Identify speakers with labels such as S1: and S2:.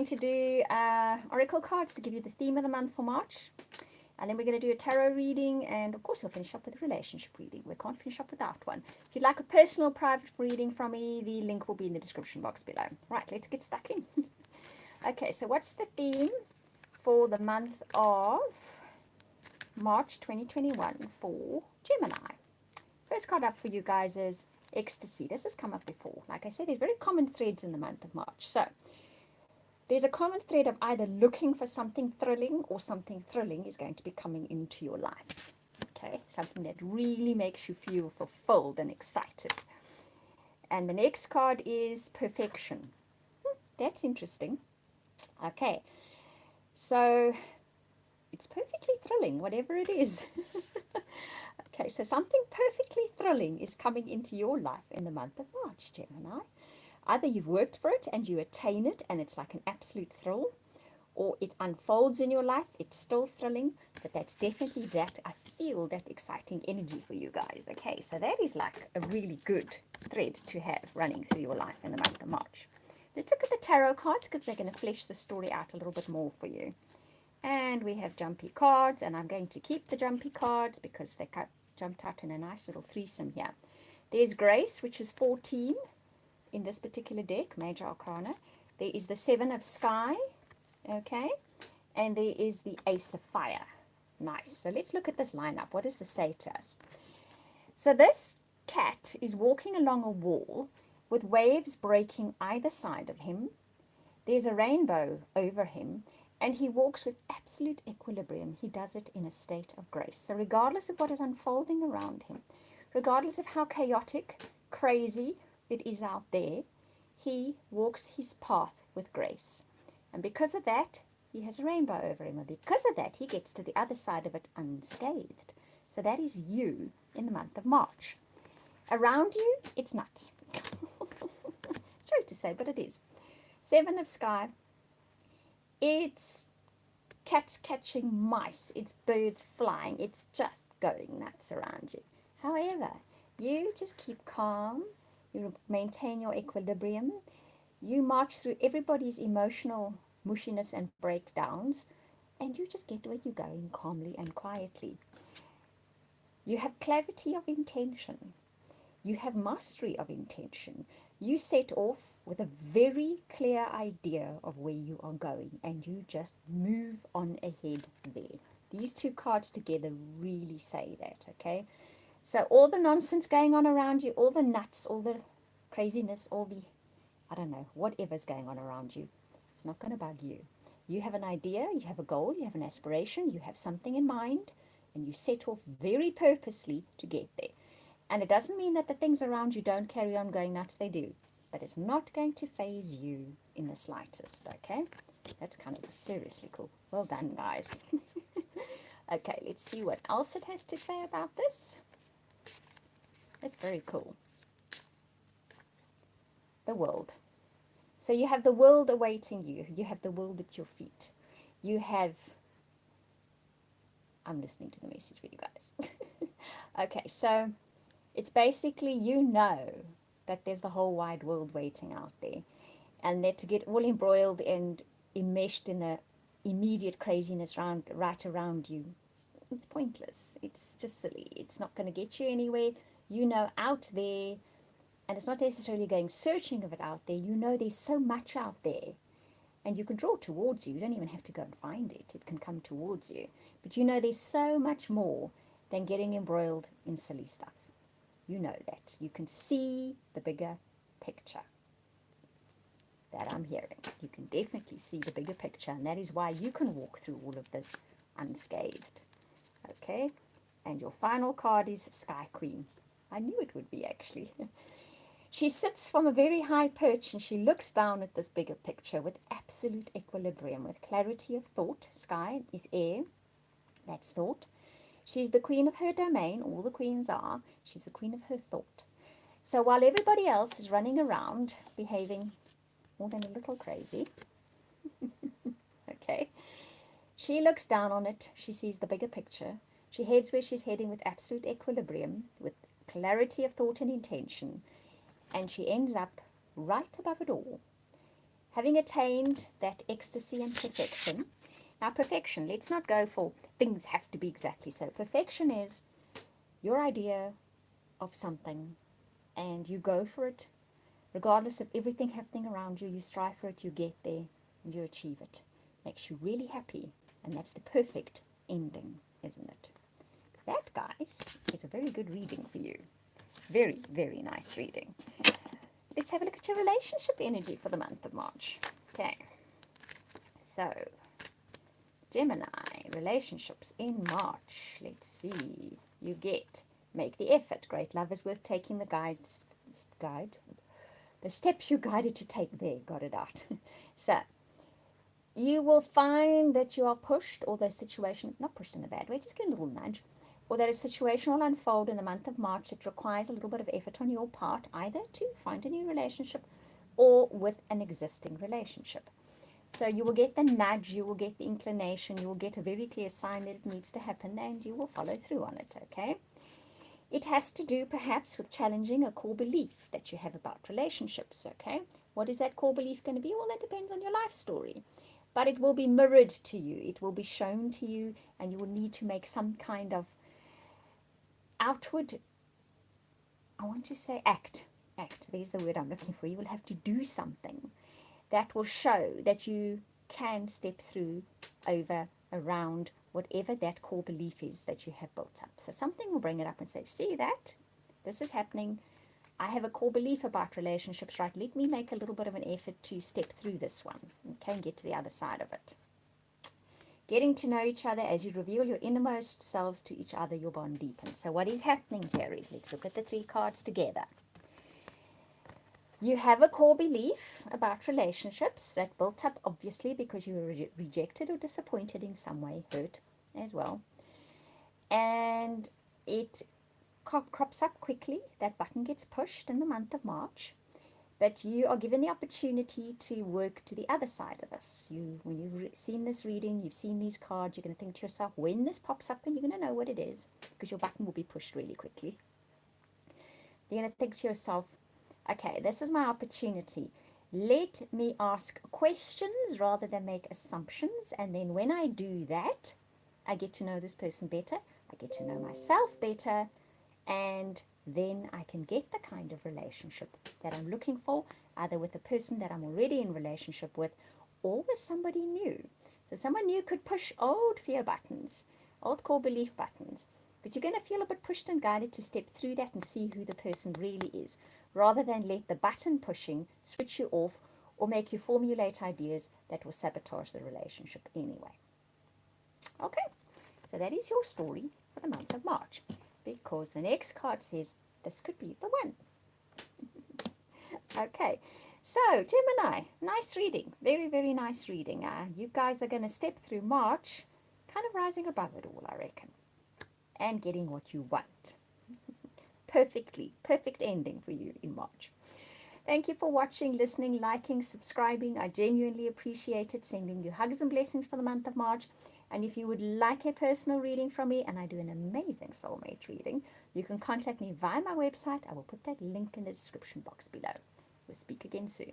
S1: going to do oracle cards to give you the theme of the month for March. And then we're going to do a tarot reading, and of course we'll finish up with a relationship reading. We can't finish up without one. If you'd like a personal private reading from me, the link will be in the description box below. Right, let's get stuck in. Okay, so what's the theme for the month of March 2021 for Gemini? First card up for you guys is ecstasy. This has come up before. Like I said, there's very common threads in the month of March. So there's a common thread of either looking for something thrilling, or something thrilling is going to be coming into your life. Okay, something that really makes you feel fulfilled and excited. And the next card is perfection. That's interesting. Okay, so it's perfectly thrilling, whatever it is. Okay, so something perfectly thrilling is coming into your life in the month of March, Gemini. Either you've worked for it and you attain it and it's like an absolute thrill, or it unfolds in your life, it's still thrilling, but that's definitely that, I feel that exciting energy for you guys. Okay, so that is like a really good thread to have running through your life in the month of March. Let's look at the tarot cards because they're going to flesh the story out a little bit more for you. And we have jumpy cards, and I'm going to keep the jumpy cards because they jumped out in a nice little threesome here. There's Grace, which is 14 in this particular deck, Major Arcana. There is the Seven of Sky, okay, and there is the Ace of Fire. Nice. So let's look at this lineup. What does this say to us? So this cat is walking along a wall with waves breaking either side of him. There's a rainbow over him, and he walks with absolute equilibrium. He does it in a state of grace. So regardless of what is unfolding around him, regardless of how chaotic, crazy it is out there, he walks his path with grace. And because of that, he has a rainbow over him. And because of that, he gets to the other side of it unscathed. So that is you in the month of March. Around you, it's nuts. Sorry to say, but it is. Seven of Sky. It's cats catching mice. It's birds flying. It's just going nuts around you. However, you just keep calm. You maintain your equilibrium. You march through everybody's emotional mushiness and breakdowns, and you just get where you're going calmly and quietly. You have clarity of intention. You have mastery of intention. You set off with a very clear idea of where you are going, and you just move on ahead there. These two cards together really say that, okay? So all the nonsense going on around you, all the nuts, all the craziness, all the, I don't know, whatever's going on around you, it's not going to bug you. You have an idea, you have a goal, you have an aspiration, you have something in mind, and you set off very purposely to get there. And it doesn't mean that the things around you don't carry on going nuts, they do. But it's not going to faze you in the slightest, okay? That's kind of seriously cool. Well done, guys. Okay, let's see what else it has to say about this. That's very cool. The world. So you have the world awaiting you. You have the world at your feet. You have... I'm listening to the message for you guys. Okay, so it's basically, you know that there's the whole wide world waiting out there. And that to get all embroiled and enmeshed in the immediate craziness right around you, it's pointless. It's just silly. It's not going to get you anywhere. You know out there, and it's not necessarily going searching of it out there. You know there's so much out there, and you can draw towards you. You don't even have to go and find it. It can come towards you. But you know there's so much more than getting embroiled in silly stuff. You know that. You can see the bigger picture. That I'm hearing. You can definitely see the bigger picture, and that is why you can walk through all of this unscathed. Okay? And your final card is Sky Queen. I knew it would be, actually. She sits from a very high perch, and she looks down at this bigger picture with absolute equilibrium, with clarity of thought. Sky is air. That's thought. She's the queen of her domain. All the queens are. She's the queen of her thought. So while everybody else is running around, behaving more than a little crazy, okay, she looks down on it. She sees the bigger picture. She heads where she's heading with absolute equilibrium, with clarity of thought and intention, and she ends up right above it all. having attained that ecstasy and perfection. Now, perfection, let's not go for things have to be exactly so. Perfection is your idea of something, and you go for it regardless of everything happening around you. You strive for it, you get there, and you achieve it. Makes you really happy, and that's the perfect ending, isn't it? That, guys, is a very good reading for you. Very, very nice reading. Let's have a look at your relationship energy for the month of March. Okay, so Gemini, relationships in March. Let's see. You get, make the effort. Great love is worth taking. The steps you guided to take there. Got it out. So, you will find that you are pushed, or the situation, not pushed in a bad way, just get a little nudge, or that a situation will unfold in the month of March that requires a little bit of effort on your part, either to find a new relationship or with an existing relationship. So you will get the nudge, you will get the inclination, you will get a very clear sign that it needs to happen, and you will follow through on it, okay? It has to do perhaps with challenging a core belief that you have about relationships, okay? What is that core belief going to be? Well, that depends on your life story. But it will be mirrored to you, it will be shown to you, and you will need to make some kind of outward, I want to say act, there's the word I'm looking for. You will have to do something that will show that you can step through, over, around, whatever that core belief is that you have built up. So something will bring it up and say, see that? This is happening. I have a core belief about relationships, right? Let me make a little bit of an effort to step through this one, okay, and get to the other side of it. Getting to know each other as you reveal your innermost selves to each other, your bond deepens. So what is happening here is, let's look at the three cards together. You have a core belief about relationships that built up obviously because you were rejected or disappointed in some way, hurt as well. And it crops up quickly. That button gets pushed in the month of March. But you are given the opportunity to work to the other side of this. When you've seen this reading, you've seen these cards, you're going to think to yourself, when this pops up, and you're going to know what it is, because your button will be pushed really quickly. You're going to think to yourself, okay, this is my opportunity. Let me ask questions rather than make assumptions. And then when I do that, I get to know this person better. I get to know myself better. And then I can get the kind of relationship that I'm looking for, either with a person that I'm already in relationship with or with somebody new. So someone new could push old fear buttons, old core belief buttons, but you're going to feel a bit pushed and guided to step through that and see who the person really is, rather than let the button pushing switch you off or make you formulate ideas that will sabotage the relationship anyway. Okay, so that is your story for the month of March, because the next card says this could be the one. Okay, so Gemini, nice reading, very, very nice reading. You guys are going to step through March kind of rising above it all, I reckon, and getting what you want. Perfect ending for you in March. Thank you for watching, listening, liking, subscribing. I genuinely appreciate it. Sending you hugs and blessings for the month of March. And if you would like a personal reading from me, and I do an amazing soulmate reading, you can contact me via my website. I will put that link in the description box below. We'll speak again soon.